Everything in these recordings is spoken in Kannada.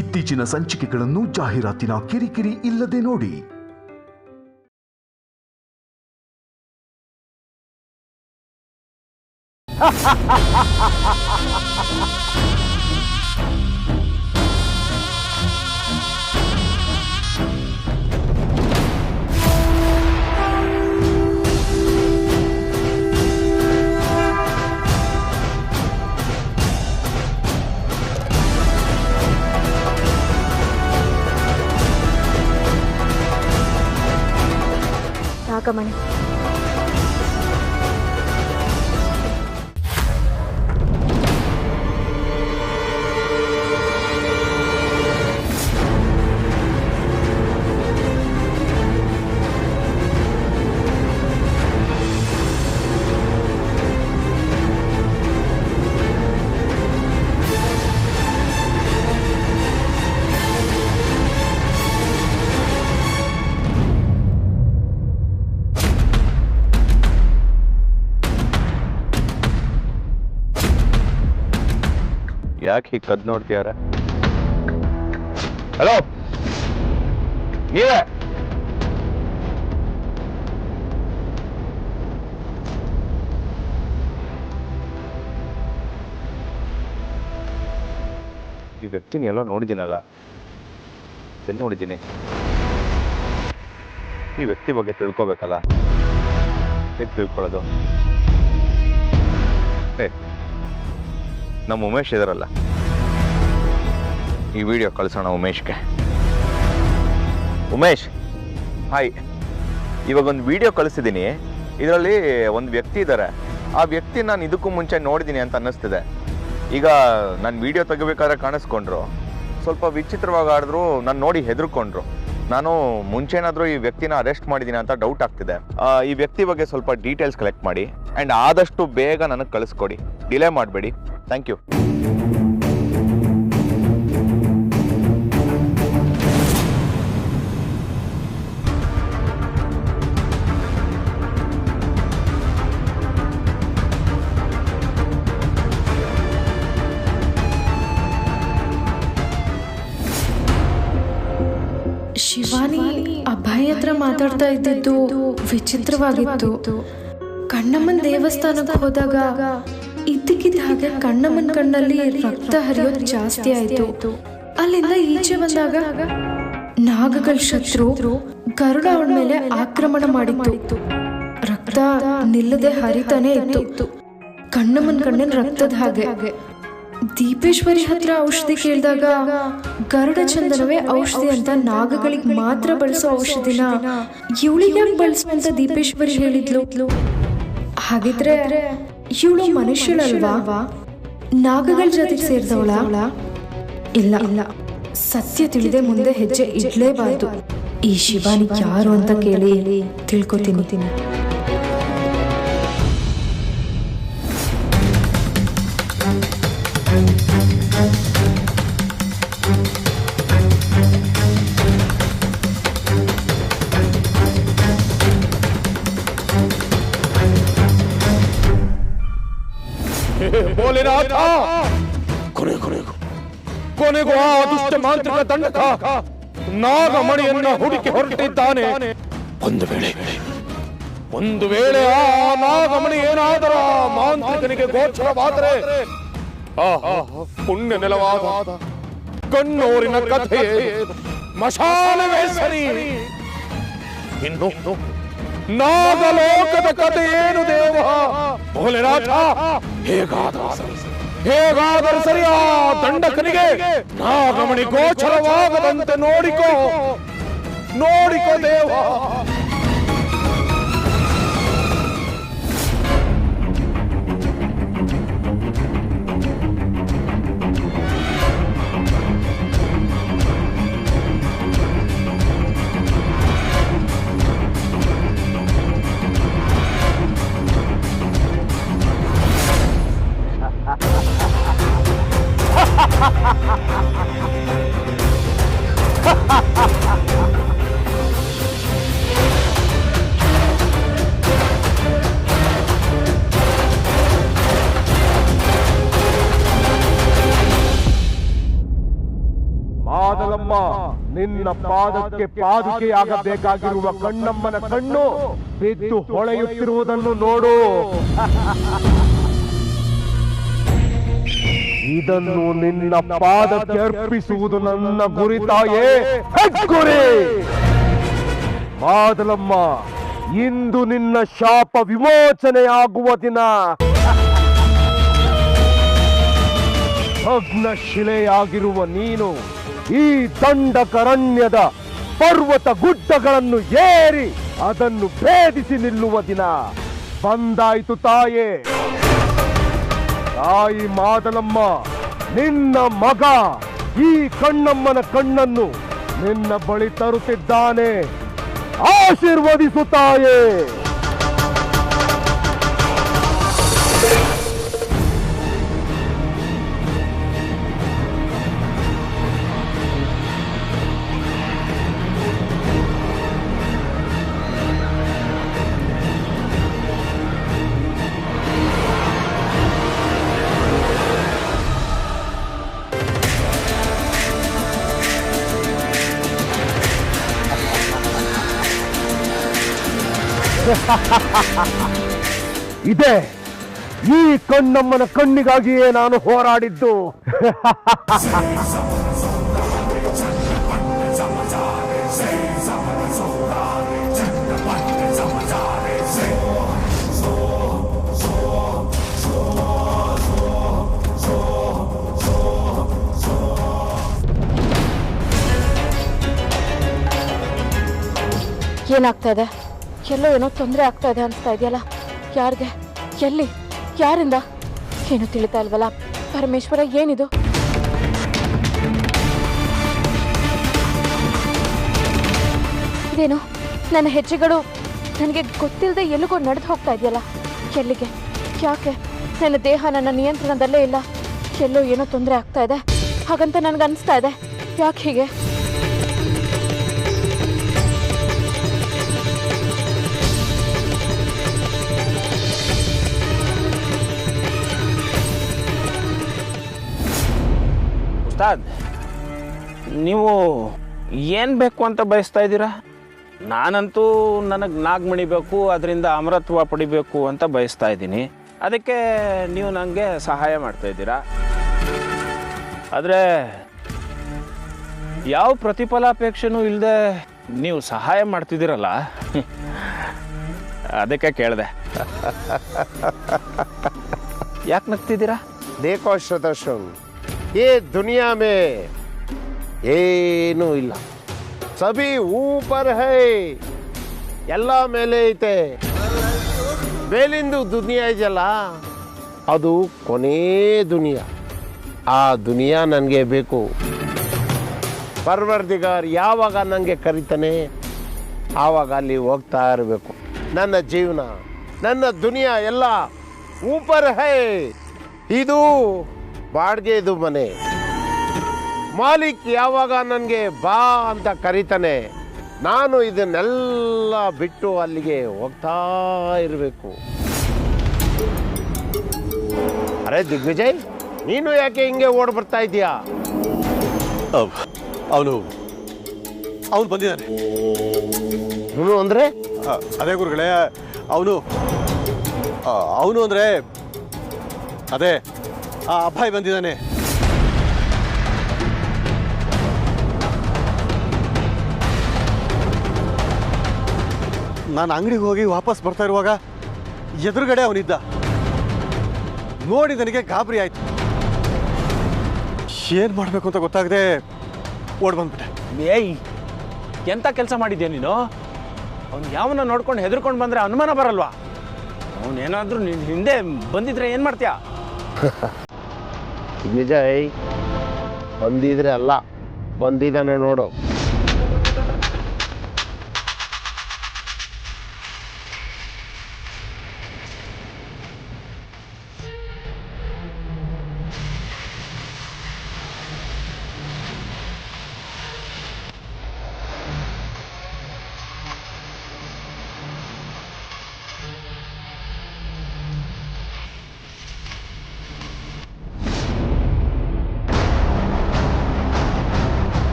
ಇತ್ತೀಚಿನ ಸಂಚಿಕೆಗಳನ್ನು ಜಾಹೀರಾತಿನ ಕಿರಿಕಿರಿ ಇಲ್ಲದೆ ನೋಡಿ. ನಾಗಮಣಿ, ಯಾಕೆ ಹೀಗೆ ಕದ್ ನೋಡ್ತೀಯಾರ? ಹಲೋ, ನೀವೇ? ಈ ವ್ಯಕ್ತಿನ ಎಲ್ಲೋ ನೋಡಿದ್ದೀನಲ್ಲ, ಎಲ್ಲಿ ನೋಡಿದ್ದೀನಿ? ಈ ವ್ಯಕ್ತಿ ಬಗ್ಗೆ ತಿಳ್ಕೊಬೇಕಲ್ಲ, ಹೇಗೆ ತಿಳ್ಕೊಳ್ಳೋದು? ನಮ್ಮ ಉಮೇಶ್ ಇದಾರಲ್ಲ, ಈ ವಿಡಿಯೋ ಕಳಿಸೋಣ ಉಮೇಶ್ಗೆ. ಉಮೇಶ್, ಹಾಯ್. ಇವಾಗ ಒಂದು ವಿಡಿಯೋ ಕಳಿಸಿದ್ದೀನಿ. ಇದರಲ್ಲಿ ಒಂದು ವ್ಯಕ್ತಿ ಇದ್ದಾರೆ. ಆ ವ್ಯಕ್ತಿ ನಾನು ಇದಕ್ಕೂ ಮುಂಚೆ ನೋಡಿದ್ದೀನಿ ಅಂತ ಅನ್ನಿಸ್ತಿದೆ. ಈಗ ನಾನು ವಿಡಿಯೋ ತೆಗಿಬೇಕಾದ್ರೆ ಕಾಣಿಸ್ಕೊಂಡ್ರು, ಸ್ವಲ್ಪ ವಿಚಿತ್ರವಾಗಿ ಆಡಿದ್ರು, ನಾನು ನೋಡಿ ಹೆದರ್ಕೊಂಡ್ರು. ನಾನು ಮುಂಚೆನಾದರೂ ಈ ವ್ಯಕ್ತಿನ ಅರೆಸ್ಟ್ ಮಾಡಿದ್ದೀನಿ ಅಂತ ಡೌಟ್ ಆಗ್ತಿದೆ. ಈ ವ್ಯಕ್ತಿ ಬಗ್ಗೆ ಸ್ವಲ್ಪ ಡೀಟೇಲ್ಸ್ ಕಲೆಕ್ಟ್ ಮಾಡಿ ಆ್ಯಂಡ್ ಆದಷ್ಟು ಬೇಗ ನನಗೆ ಕಳಿಸ್ಕೊಡಿ. ಡಿಲೇ ಮಾಡಬೇಡಿ. Thank you. ಶಿವಾನಿ ಅಭಯ್ ಹತ್ರ ಮಾತಾಡ್ತಾ ಇದ್ದಿದ್ದು ವಿಚಿತ್ರವಾಗಿತ್ತು. ಕಣ್ಣಮ್ಮನ ದೇವಸ್ಥಾನಕ್ಕೆ ಹೋದಾಗ ಇದ್ದಕ್ಕಿದ್ದ ಹಾಗೆ ಕಣ್ಣಮ್ಮನ ಕಣ್ಣಲ್ಲಿ ರಕ್ತ ಹರಿಯೋದು ಜಾಸ್ತಿ ಆಯ್ತು. ಅಲ್ಲಿಂದ ಈಚೆ ಬಂದಾಗ ನಾಗಗಳ ಶತ್ರು ಗರುಡ ಅವಳ ಮೇಲೆ ಆಕ್ರಮಣ ಮಾಡಿತ್ತು. ರಕ್ತ ನಿಲ್ಲದೆ ಹರಿತಾನೆ ಇತ್ತು. ಕಣ್ಣಮ್ಮನ ಕಣ್ಣಿನ ರಕ್ತದ ಹಾಗೆ. ದೀಪೇಶ್ವರಿ ಹತ್ರ ಔಷಧಿ ಕೇಳಿದಾಗ ಗರುಡ ಚಂದನವೇ ಔಷಧಿ ಅಂತ, ನಾಗಗಳಿಗೆ ಮಾತ್ರ ಬಳಸೋ ಔಷಧಿನ ಇವಳಿಗೆ ಬಳಸುವಂತ ದೀಪೇಶ್ವರಿ ಹೇಳಿದ್ಲು. ಹಾಗಿದ್ರೆ ಇವಳು ಮನುಷ್ಯಳಲ್ವಾ? ನಾಗಗಳ ಜೊತೆಗೆ ಸೇರಿದವಳ? ಇಲ್ಲ, ಸತ್ಯ ತಿಳಿದೆ ಮುಂದೆ ಹೆಜ್ಜೆ ಇಡ್ಲೇಬಾರ್ದು. ಈ ಶಿವಾನಿ ಯಾರು ಅಂತ ಕೇಳಿ ತಿಳ್ಕೊತೀನಿ. ಕೊನೆಗೂ ಆ ದುಷ್ಟ ಮಾಂತ್ರಿಕ ದಂಡಕ ನಾಗಮಣಿಯನ್ನ ಹುಡುಕಿ ಹೊರಟಿದ್ದಾನೆ. ಒಂದು ವೇಳೆ ಆ ನಾಗಮಣಿ ಏನಾದರೂ ಆ ಮಾಂತ್ರಿಕನಿಗೆ ಗೋಚರವಾದರೆ ಪುಣ್ಯ ನೆಲವಾದ ಕಣ್ಣೂರಿನ ಕಥೆ ಮಶಾನವೇ ಸರಿ. ಇನ್ನು ನಾಗಲೋಕದ ಕಥೆ ಏನು ದೇವ? ಭೋಲೆನಾಥ, ಹೇಗಾದರೂ ಸರಿ ಆ ದಂಡಕನಿಗೆ ನಾಗಮಣಿ ಗೋಚರವಾಗದಂತೆ ನೋಡಿಕೋ ದೇವ. ಮಾದಲಮ್ಮ, ನಿನ್ನ ಪಾದಕ್ಕೆ ಪಾದುಕೆಯಾಗಬೇಕಾಗಿರುವ ಕಣ್ಣಮ್ಮನ ಕಣ್ಣು ಬಿದ್ದು ಹೊಳೆಯುತ್ತಿರುವುದನ್ನು ನೋಡು. ಇದನ್ನು ನಿನ್ನ ಪಾದಕ್ಕೆ ಅರ್ಪಿಸುವುದು ನನ್ನ ಗುರಿ ತಾಯೇ, ಹೆಗ್ಗುರಿ. ಮಾದಲಮ್ಮ, ಇಂದು ನಿನ್ನ ಶಾಪ ವಿಮೋಚನೆಯಾಗುವ ದಿನ. ಭಗ್ನ ಶಿಲೆಯಾಗಿರುವ ನೀನು ಈ ದಂಡಕರಣ್ಯದ ಪರ್ವತ ಗುಡ್ಡಗಳನ್ನು ಏರಿ ಅದನ್ನು ಭೇದಿಸಿ ನಿಲ್ಲುವ ದಿನ ಬಂದಾಯಿತು ತಾಯೇ. ತಾಯಿ ಮಾದಲಮ್ಮ, ನಿನ್ನ ಮಗ ಈ ಕಣ್ಣಮ್ಮನ ಕಣ್ಣನ್ನು ನಿನ್ನ ಬಳಿ ತರುತ್ತಿದ್ದಾನೆ. ಆಶೀರ್ವದಿಸು ತಾಯೇ. ಇದೆ ಈ ಕಣ್ಣಮ್ಮನ ಕಣ್ಣಿಗಾಗಿಯೇ ನಾನು ಹೋರಾಡಿದ್ದು. ಏನಾಗ್ತಾ ಇದೆ? ಎಲ್ಲೋ ಏನೋ ತೊಂದರೆ ಆಗ್ತಾ ಇದೆ ಅನಿಸ್ತಾ ಇದೆಯಲ್ಲ. ಯಾರಿಗೆ? ಎಲ್ಲಿ? ಯಾರಿಂದ? ಏನು ತಿಳಿತಾ ಇಲ್ವಲ್ಲ. ಪರಮೇಶ್ವರ, ಏನಿದು? ಇದೇನು ನನ್ನ ಹೆಜ್ಜೆಗಳು ನನಗೆ ಗೊತ್ತಿಲ್ಲದೆ ಎಲ್ಲಿಗೋ ನಡೆದು ಹೋಗ್ತಾ ಇದೆಯಲ್ಲ. ಎಲ್ಲಿಗೆ? ಯಾಕೆ? ನನ್ನ ದೇಹ ನನ್ನ ನಿಯಂತ್ರಣದಲ್ಲೇ ಇಲ್ಲ. ಎಲ್ಲೋ ಏನೋ ತೊಂದರೆ ಆಗ್ತಾ ಇದೆ ಹಾಗಂತ ನನಗೆ ಅನಿಸ್ತಾ ಇದೆ. ಯಾಕೆ ಹೀಗೆ? ಉಸ್ತಾದ್, ನೀವು ಏನು ಬೇಕು ಅಂತ ಬಯಸ್ತಾ ಇದ್ದೀರಾ? ನಾನಂತೂ ನನಗೆ ನಾಗಮಣಿ ಬೇಕು, ಅದರಿಂದ ಅಮರತ್ವ ಪಡಿಬೇಕು ಅಂತ ಬಯಸ್ತಾ ಇದ್ದೀನಿ. ಅದಕ್ಕೆ ನೀವು ನನಗೆ ಸಹಾಯ ಮಾಡ್ತಾ ಇದ್ದೀರಾ. ಆದರೆ ಯಾವ ಪ್ರತಿಫಲಾಪೇಕ್ಷೆನೂ ಇಲ್ಲದೆ ನೀವು ಸಹಾಯ ಮಾಡ್ತಿದ್ದೀರಲ್ಲ, ಅದಕ್ಕೆ ಕೇಳಿದೆ. ಯಾಕೆ ನಗ್ತಿದ್ದೀರಾ? देखो सुदर्शन, ये दुनिया में ಏನೂ ಇಲ್ಲ. ಸಭಿ ऊपर है, ಎಲ್ಲ ಮೇಲೆ ಐತೆ. ಮೇಲಿಂದು ದುನಿಯಾ ಇದೆಯಲ್ಲ, ಅದು ಕೊನೇ ದುನಿಯಾ. ಆ ದುನಿಯಾ ನನಗೆ ಬೇಕು. ಪರ್ವರ್ದಿಗಾರ್ ಯಾವಾಗ ನನಗೆ ಕರೀತಾನೆ ಆವಾಗ ಅಲ್ಲಿ ಹೋಗ್ತಾ ಇರಬೇಕು. ನನ್ನ ಜೀವನ, ನನ್ನ ದುನಿಯಾ ಎಲ್ಲ ऊपर है. ಇದು ಬಾಡಿಗೆದು ಮನೆ. ಮಾಲಿಕ್ ಯಾವಾಗ ನನಗೆ ಬಾ ಅಂತ ಕರೀತಾನೆ ನಾನು ಇದನ್ನೆಲ್ಲ ಬಿಟ್ಟು ಅಲ್ಲಿಗೆ ಹೋಗ್ತಾ ಇರಬೇಕು. ಅರೆ ದಿಗ್ವಿಜಯ್, ನೀನು ಯಾಕೆ ಹಿಂಗೆ ಓಡ್ ಬರ್ತಾ ಇದೀಯಾ? ಅವನು ಬಂದಿದ್ದಾನೆ. ಅವನು ಅಂದ್ರೆ? ಅದೇ ಗುರುಗಳೇ, ಅವನು ಅಂದ್ರೆ ಅದೇ ಆ ಅಭಯ್ ಬಂದಿದ್ದಾನೆ. ನಾನು ಅಂಗಡಿಗೆ ಹೋಗಿ ವಾಪಸ್ ಬರ್ತಾ ಇರುವಾಗ ಎದುರುಗಡೆ ಅವನಿದ್ದ. ನೋಡಿ ನನಗೆ ಗಾಬರಿ ಆಯ್ತು. ಏನು ಮಾಡಬೇಕು ಅಂತ ಗೊತ್ತಾಗದೆ ಓಡ್ ಬಂದ್ಬಿಟ್ಟೆ. ಏಯ್, ಎಂಥ ಕೆಲಸ ಮಾಡಿದ್ಯಾ ನೀನು? ಅವ್ನು ಯಾವನ್ನ ನೋಡ್ಕೊಂಡು ಹೆದರ್ಕೊಂಡು ಬಂದರೆ ಅನುಮಾನ ಬರಲ್ವಾ? ಅವನೇನಾದರೂ ನಿನ್ನ ಹಿಂದೆ ಬಂದಿದ್ರೆ ಏನು ಮಾಡ್ತೀಯಾ? ವಿಜಯ್, ಬಂದಿದ್ರೆ ಅಲ್ಲ, ಬಂದಿದ್ದಾನೆ ನೋಡು.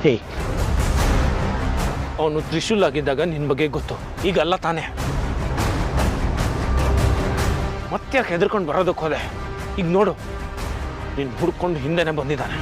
ಹೇ, ಅವನು ತ್ರಿಶೂಲ್ ಆಗಿದ್ದಾಗ ನಿನ್ನ ಬಗ್ಗೆ ಗೊತ್ತು, ಈಗಲ್ಲ ತಾನೇ. ಮತ್ತೆ ಯಾಕೆ ಹೆದರ್ಕೊಂಡು ಬರೋದಕ್ಕೆ ಹೋದೆ? ಈಗ ನೋಡು, ನೀನು ಹುಡ್ಕೊಂಡು ಹಿಂದೆನೆ ಬಂದಿದ್ದಾನೆ.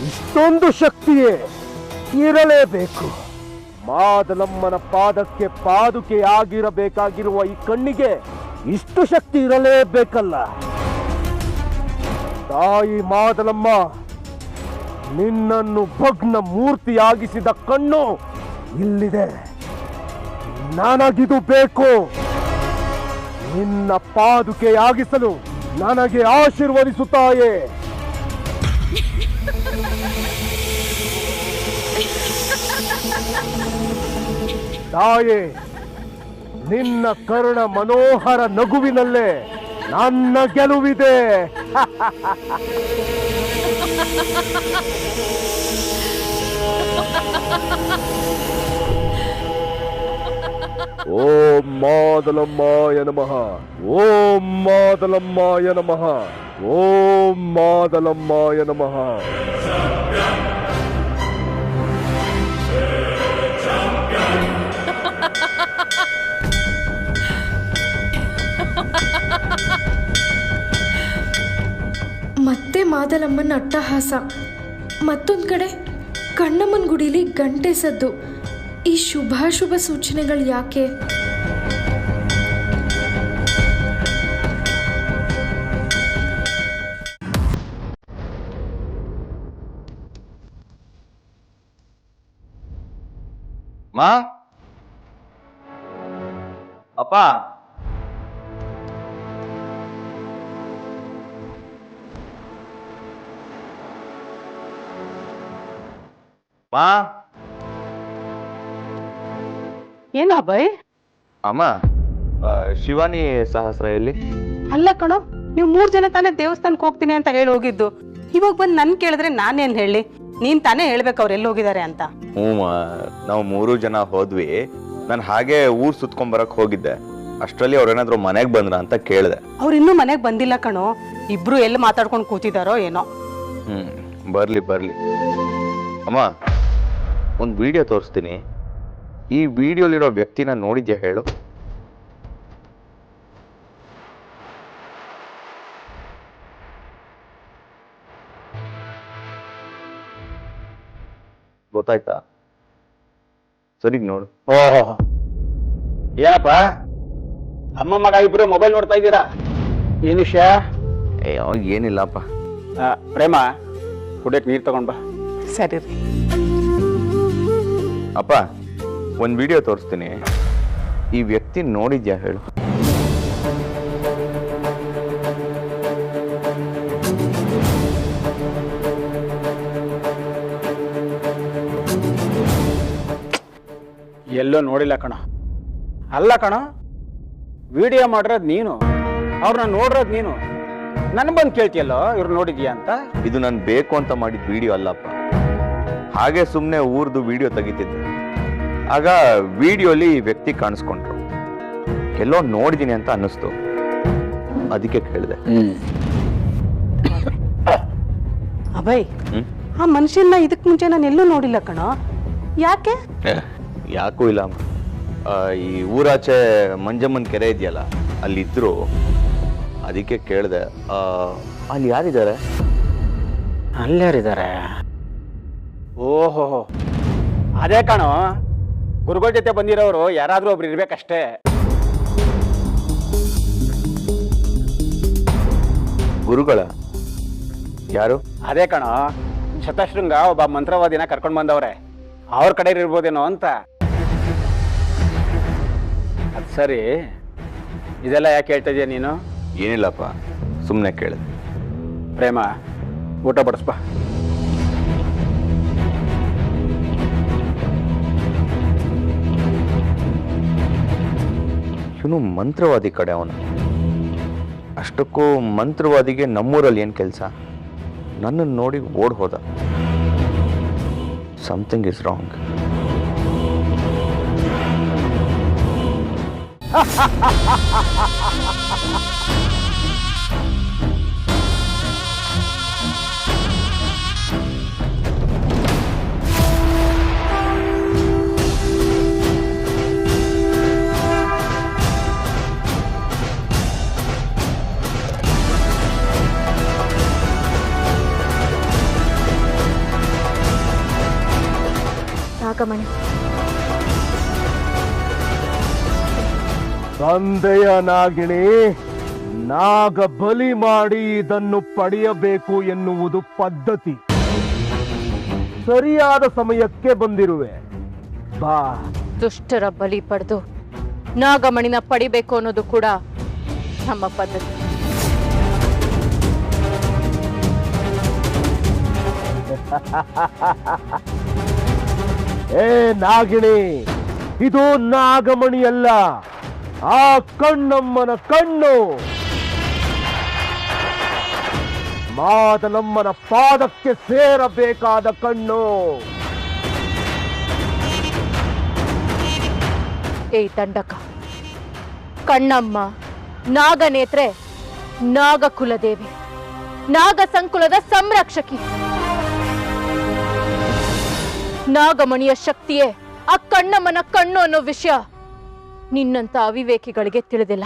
ಇಷ್ಟೊಂದು ಶಕ್ತಿಯೇ ಇರಲೇಬೇಕು. ಮಾದಲಮ್ಮನ ಪಾದಕ್ಕೆ ಪಾದುಕೆ ಆಗಿರಬೇಕಾಗಿರುವ ಈ ಕಣ್ಣಿಗೆ ಇಷ್ಟು ಶಕ್ತಿ ಇರಲೇಬೇಕಲ್ಲ. ತಾಯಿ ಮಾದಲಮ್ಮ, ನಿನ್ನನ್ನು ಭಗ್ನ ಮೂರ್ತಿಯಾಗಿಸಿದ ಕಣ್ಣು ಇಲ್ಲಿದೆ. ನನಗಿದು ಬೇಕು. ನಿನ್ನ ಪಾದುಕೆಯಾಗಿಸಲು ನನಗೆ ಆಶೀರ್ವದಿಸುತ್ತಾಯೇ. ತಾಯೇ, ನಿನ್ನ ಕರ್ಣ ಮನೋಹರ ನಗುವಿನಲ್ಲೇ ನನ್ನ ಗೆಲುವಿದೆ. ಓಂ ಮಾದಲಮ್ಮಾಯ ನಮಃ. ಓಂ ಮಾದಲಮ್ಮಾಯ ನಮಃ. ಓಂ ಮಾದಲಮ್ಮಾಯ ನಮಃ. ಮತ್ತೆ ಮಾದಲಮ್ಮನ ಅಟ್ಟಹಾಸ. ಮತ್ತೊಂದು ಕಡೆ ಕಣ್ಣಮ್ಮನ ಗುಡಿಲಿ ಗಂಟೆ ಸದ್ದು. ಈ ಶುಭಾಶುಭ ಸೂಚನೆಗಳು ಯಾಕೆ? ಮಾ, ಅಪ್ಪ, ಮಾ. ಏನು ಅಭಯ್? ಅಮ್ಮ, ಶಿವಾನಿ ಸಹಸ್ರ ಎಲ್ಲಿ? ಅಲ್ಲ ಕಣೋ, ನೀವು 3 ಜನ ತಾನೇ ದೇವಸ್ಥಾನಕ್ಕೆ ಹೋಗ್ತೀನಿ ಅಂತ ಹೇಳಿ ಹೋಗಿದ್ದು. ಇವಾಗ ಬಂದು ನನ್ ಕೇಳಿದ್ರೆ ನಾನೇನ್ ಹೇಳಿ? ನೀನ್ ತಾನೇ ಹೇಳ್ಬೇಕು ಅವ್ರು ಎಲ್ಲಿ ಹೋಗಿದ್ದಾರೆ ಅಂತ. ಹ್ಞೂ, ನಾವು 3 ಜನ ಹೋದ್ವಿ. ನಾನು ಹಾಗೆ ಊರ್ ಸುತ್ಕೊಂಡ್ ಬರಕ್ ಹೋಗಿದ್ದೆ. ಅಷ್ಟರಲ್ಲಿ ಅವ್ರೇನಾದ್ರು ಮನೆಗ್ ಬಂದ್ರ ಅಂತ ಕೇಳಿದೆ. ಅವ್ರು ಇನ್ನೂ ಮನೆಗ್ ಬಂದಿಲ್ಲ ಕಣೋ. ಇಬ್ರು ಎಲ್ಲಿ ಮಾತಾಡ್ಕೊಂಡು ಕೂತಿದಾರೋ ಏನೋ. ಬರ್ಲಿ ಬರ್ಲಿ. ಅಮ್ಮ, ಒಂದು ವಿಡಿಯೋ ತೋರಿಸ್ತೀನಿ. ಈ ವಿಡಿಯೋಲಿರೋ ವ್ಯಕ್ತಿನ ನೋಡಿದ್ಯಾ ಹೇಳು? ಗೊತ್ತಾಯ್ತಾ? ಸರಿ ನೋಡು. ಓಹೋ, ಏನಪ್ಪ ಅಮ್ಮ ಮಗ ಇಬ್ರು ಮೊಬೈಲ್ ನೋಡ್ತಾ ಇದ್ದೀರಾ? ಏನ್ ವಿಷಯ? ಏನಿಲ್ಲಪ್ಪ. ಪ್ರೇಮ, ಕುಡಿಯಕ್ ನೀರ್ ತಗೊಂಡ್ ಬಾ. ಸರಿ ರೀ. ಅಪ್ಪ, ಒಂದು ವಿಡಿಯೋ ತೋರಿಸ್ತೀನಿ. ಈ ವ್ಯಕ್ತಿ ನೋಡಿದ್ಯಾ ಹೇಳು? ಎಲ್ಲೋ ನೋಡಿಲ್ಲ ಕಣ. ಅಲ್ಲ ಕಣ, ವಿಡಿಯೋ ಮಾಡಿರೋದು ನೀನು, ಅವ್ರನ್ನ ನೋಡಿರೋದು ನೀನು. ನನ್ ಬಂದು ಕೇಳ್ತಿಯಲ್ಲೋ ಇವ್ರು ನೋಡಿದ್ಯಾ ಅಂತ? ಇದು ನಾನು ಬೇಕು ಅಂತ ಮಾಡಿದ ವಿಡಿಯೋ ಅಲ್ಲಪ್ಪ. ಹಾಗೆ ಸುಮ್ಮನೆ ಊರ್ದು ವಿಡಿಯೋ ತೆಗಿತಿದ್ದೆ. ಆಗ ವಿಡಿಯೋಲಿ ವ್ಯಕ್ತಿ ಕಾಣಿಸ್ಕೊಂಡ್ರು. ಎಲ್ಲೋ ನೋಡಿದೀನಿ ಅಂತ ಅನ್ನಿಸ್ತು, ಅದಕ್ಕೆ ಕೇಳಿದೆ. ಅಭಯ್, ಆ ಮನುಷ್ಯನ ಇದಕ್ ಮುಂಚೆ ನಾನು ಎಲ್ಲೂ ನೋಡಿಲ್ಲ ಕಣೋ. ಯಾಕೆ? ಯಾಕೂ ಇಲ್ಲ. ಈ ಊರಾಚೆ ಮಂಜಮ್ಮನ ಕೆರೆ ಇದೆಯಲ್ಲ, ಅಲ್ಲಿದ್ರು. ಅದಕ್ಕೆ ಕೇಳಿದೆ. ಅಲ್ಲಿ ಯಾರಿದ್ದಾರೆ? ಅಲ್ಲಾರಿದ್ದಾರೆ? ಓಹೋ, ಅದೇ ಕಣೋ, ಗುರುಗಳ ಜೊತೆ ಬಂದಿರೋರು ಯಾರಾದ್ರೂ ಒಬ್ರು ಇರ್ಬೇಕಷ್ಟೇ. ಗುರುಗಳ ಯಾರು? ಅದೇ ಕಣೋ, ಶತಶೃಂಗ ಒಬ್ಬ ಮಂತ್ರವಾದಿನ ಕರ್ಕೊಂಡು ಬಂದವ್ರೆ. ಅವ್ರ ಕಡೆ ಇರ್ಬೋದೇನೋ ಅಂತ. ಅದು ಸರಿ, ಇದೆಲ್ಲ ಯಾಕೆ ಹೇಳ್ತಾ ಇದೀಯ ನೀನು? ಏನಿಲ್ಲಪ್ಪ, ಸುಮ್ಮನೆ ಕೇಳಿದೆ. ಪ್ರೇಮ, ಊಟ ಬಡಿಸ್ಪ. ಇವನು ಮಂತ್ರವಾದಿ ಕಡೆ ಅವನು. ಅಷ್ಟಕ್ಕೂ ಮಂತ್ರವಾದಿಗೆ ನಮ್ಮೂರಲ್ಲಿ ಏನು ಕೆಲಸ? ನನ್ನನ್ನು ನೋಡಿ ಓಡ್ ಹೋದ. Something is wrong. ನಾಗಮಣಿ, ತಂದೆಯ ನಾಗಿಣಿ, ನಾಗ ಬಲಿ ಮಾಡಿ ಇದನ್ನು ಪಡೆಯಬೇಕು ಎನ್ನುವುದು ಪದ್ಧತಿ. ಸರಿಯಾದ ಸಮಯಕ್ಕೆ ಬಂದಿರುವೆ. ಬಾ. ದುಷ್ಟರ ಬಲಿ ಪಡೆದು ನಾಗಮಣಿನ ಪಡಿಬೇಕು ಅನ್ನೋದು ಕೂಡ ನಮ್ಮ ಪದ್ಧತಿ. ಏ ನಾಗಿಣಿ, ಇದು ನಾಗಮಣಿಯಲ್ಲ, ಆ ಕಣ್ಣಮ್ಮನ ಕಣ್ಣು. ಮಾದಲಮ್ಮನ ಪಾದಕ್ಕೆ ಸೇರಬೇಕಾದ ಕಣ್ಣು. ಏ ದಂಡಕ, ಕಣ್ಣಮ್ಮ ನಾಗನೇತ್ರೆ, ನಾಗಕುಲದೇವಿ, ನಾಗ ಸಂಕುಲದ ಸಂರಕ್ಷಕಿ. ನಾಗಮಣಿಯ ಶಕ್ತಿಯೇ ಆ ಕಣ್ಣಮ್ಮನ ಕಣ್ಣು ಅನ್ನೋ ವಿಷಯ ನಿನ್ನಂತ ಅವಿವೇಕಿಗಳಿಗೆ ತಿಳಿದಿಲ್ಲ.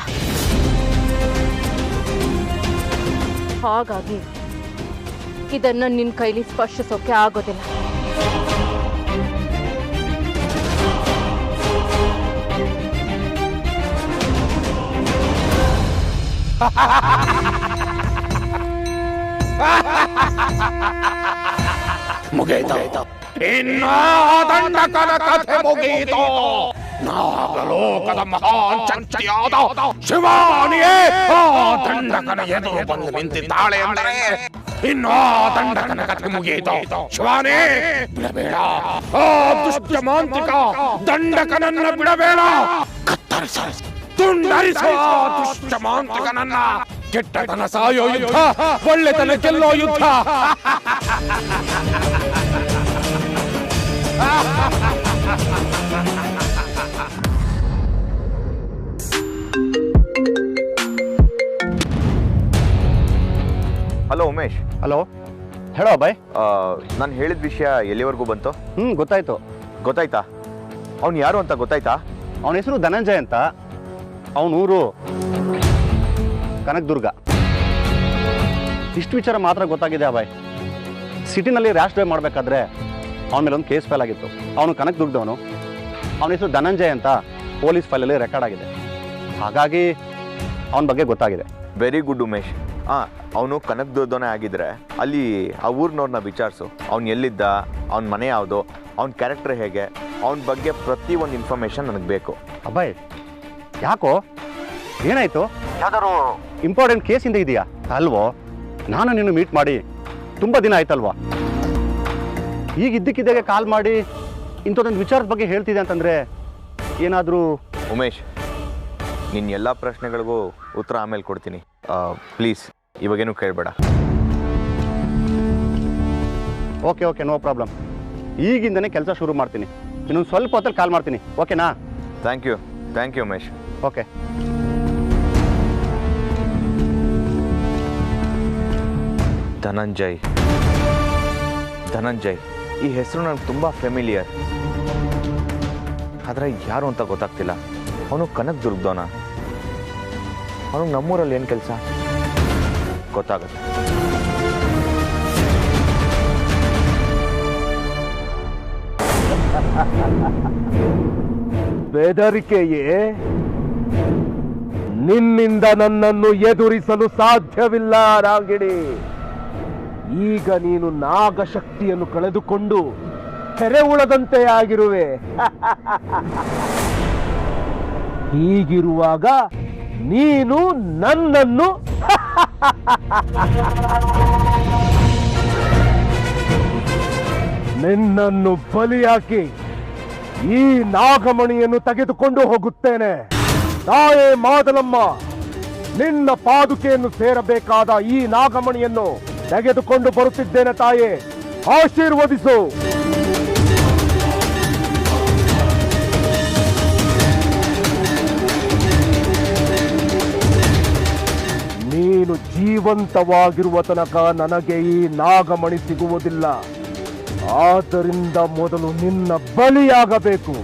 ಹಾಗಾಗಿ ಇದನ್ನ ನಿನ್ನ ಕೈಲಿ ಸ್ಪರ್ಶಿಸೋಕೆ ಆಗೋದಿಲ್ಲ. ಮುಗಿಯಿತು. ಇನ್ನು ದಂಡಕನ ಕಥೆ ಮುಗಿಯಿತು. ನಾಗಲೋಕದ ಮಹಾನ್ ಶಕ್ತಿಯಾದ ಶಿವಾನಿಯೇ ಆ ದಂಡಕನ ಎದುರು ಬಂದು ನಿಂತಿದ್ದಾಳೆ ಅಂದರೆ ಇನ್ನು ದಂಡಕನ ಕಥೆ ಮುಗಿಯಿತು. ಶಿವಾನಿ, ಬಿಡಬೇಡ. ಆ ದುಷ್ಟ ಮಾಂತ್ರಿಕ ದಂಡಕನನ್ನ ಬಿಡಬೇಡ. ಕತ್ತರಿಸ, ತುಂಡರಿಸುವ ದುಷ್ಟ ಮಾಂತ್ರಿಕನನ್ನ. ಕೆಟ್ಟತನ ಸಾಯೋ ಯುದ್ಧ, ಒಳ್ಳೆತನ ಗೆಲ್ಲೋ ಯುದ್ಧ. ಹಲೋ ಉಮೇಶ್. ಹಲೋ, ಹೇಳೋ ಬಾಯ್. ನಾನು ಹೇಳಿದ ವಿಷಯ ಎಲ್ಲಿವರೆಗೂ ಬಂತು? ಗೊತ್ತಾಯ್ತು. ಗೊತ್ತಾಯ್ತಾ? ಅವ್ನು ಯಾರು ಅಂತ ಗೊತ್ತಾಯ್ತಾ? ಅವನ ಹೆಸರು ಧನಂಜಯ್ ಅಂತ. ಅವನೂರು ಕನಕದುರ್ಗ. ಇಷ್ಟು ವಿಚಾರ ಮಾತ್ರ ಗೊತ್ತಾಗಿದೆ ಅಭಯ್. ಸಿಟಿನಲ್ಲಿ ರ್ಯಾಶ್ ಡ್ರೈವ್ ಮಾಡಬೇಕಾದ್ರೆ ಅವನ ಮೇಲೆ ಒಂದು ಕೇಸ್ ಫೈಲ್ ಆಗಿತ್ತು. ಅವನು ಕನಕದುರ್ಗದವನು. ಅವನ ಹೆಸರು ಧನಂಜಯ್ ಅಂತ ಪೊಲೀಸ್ ಫೈಲಲ್ಲಿ ರೆಕಾರ್ಡ್ ಆಗಿದೆ. ಹಾಗಾಗಿ ಅವನ ಬಗ್ಗೆ ಗೊತ್ತಾಗಿದೆ. Very good Umesh. ಅವನು ಕನಕದುರ್ಗದವನೇ ಆಗಿದ್ರೆ ಅಲ್ಲಿ ಆ ಊರಿನವ್ರನ್ನ ವಿಚಾರಿಸು. ಅವ್ನು ಎಲ್ಲಿದ್ದ, ಅವನ ಮನೆ ಯಾವುದು, ಅವನ ಕ್ಯಾರೆಕ್ಟರ್ ಹೇಗೆ, ಅವನ ಬಗ್ಗೆ ಪ್ರತಿಯೊಂದು ಇನ್ಫಾರ್ಮೇಷನ್ ನನಗೆ ಬೇಕು. ಅಭಯ್, ಯಾಕೋ, ಏನಾಯ್ತು? ಯಾವ್ದಾದ್ರು ಇಂಪಾರ್ಟೆಂಟ್ ಕೇಸಿಂದ ಇದೆಯಾ ಅಲ್ವೋ? ನಾನು ನಿನ್ನ ಮೀಟ್ ಮಾಡಿ ತುಂಬ ದಿನ ಆಯ್ತಲ್ವಾ? ಈಗ ಇದ್ದಕ್ಕಿದ್ದಾಗೆ ಕಾಲ್ ಮಾಡಿ ಇಂಥದ್ದೊಂದು ವಿಚಾರದ ಬಗ್ಗೆ ಹೇಳ್ತಿದೆ ಅಂತಂದರೆ ಏನಾದರೂ... ಉಮೇಶ್, ನಿನ್ನ ಎಲ್ಲ ಪ್ರಶ್ನೆಗಳಿಗೂ ಉತ್ತರ ಆಮೇಲೆ ಕೊಡ್ತೀನಿ. ಪ್ಲೀಸ್ ಇವಾಗೇನು ಕೇಳಬೇಡ. Okay okay, no problem. ಈಗಿಂದನೇ ಕೆಲಸ ಶುರು ಮಾಡ್ತೀನಿ. ಇನ್ನೊಂದು ಸ್ವಲ್ಪ ಹೊತ್ತಲ್ಲಿ ಕಾಲ್ ಮಾಡ್ತೀನಿ, ಓಕೆನಾ? Thank you Umesh. Okay. Dhananjay, ಈ ಹೆಸರು ನನಗೆ ತುಂಬ ಫೆಮಿಲಿಯರ್. ಆದರೆ ಯಾರು ಅಂತ ಗೊತ್ತಾಗ್ತಿಲ್ಲ. ಅವನು ಕನಕದುರ್ಗದವನ? ಅವನು ನಮ್ಮೂರಲ್ಲಿ ಏನು ಕೆಲಸ? ಗೊತ್ತಾಗುತ್ತೆ. ಬೆದರಿಕೆಯೇ? ನಿನ್ನಿಂದ ನನ್ನನ್ನು ಎದುರಿಸಲು ಸಾಧ್ಯವಿಲ್ಲ ರಾಗಿಣಿ. ಈಗ ನೀನು ನಾಗಶಕ್ತಿಯನ್ನು ಕಳೆದುಕೊಂಡು ಕೆರೆಹುಳದಂತೆ ಆಗಿರುವೆ. ಹೀಗಿರುವಾಗ ನೀನು ನನ್ನನ್ನು ನಿನ್ನನ್ನು ಬಲಿಯಾಕಿ ಈ ನಾಗಮಣಿಯನ್ನು ತೆಗೆದುಕೊಂಡು ಹೋಗುತ್ತೇನೆ. ತಾಯೇ ಮಾದಲಮ್ಮ, ನಿನ್ನ ಪಾದುಕೆಯನ್ನು ಸೇರಬೇಕಾದ ಈ ನಾಗಮಣಿಯನ್ನು ತೆಗೆದುಕೊಂಡು ಬರುತ್ತಿದ್ದೇನೆ ತಾಯೇ, ಆಶೀರ್ವದಿಸು. ನೀನು ಜೀವಂತವಾಗಿರುವ ತನಕ ನನಗೆ ಈ ನಾಗಮಣಿ ಸಿಗುವುದಿಲ್ಲ. ಆದ್ದರಿಂದ ಮೊದಲು ನಿನ್ನ ಬಲಿಯಾಗಬೇಕು.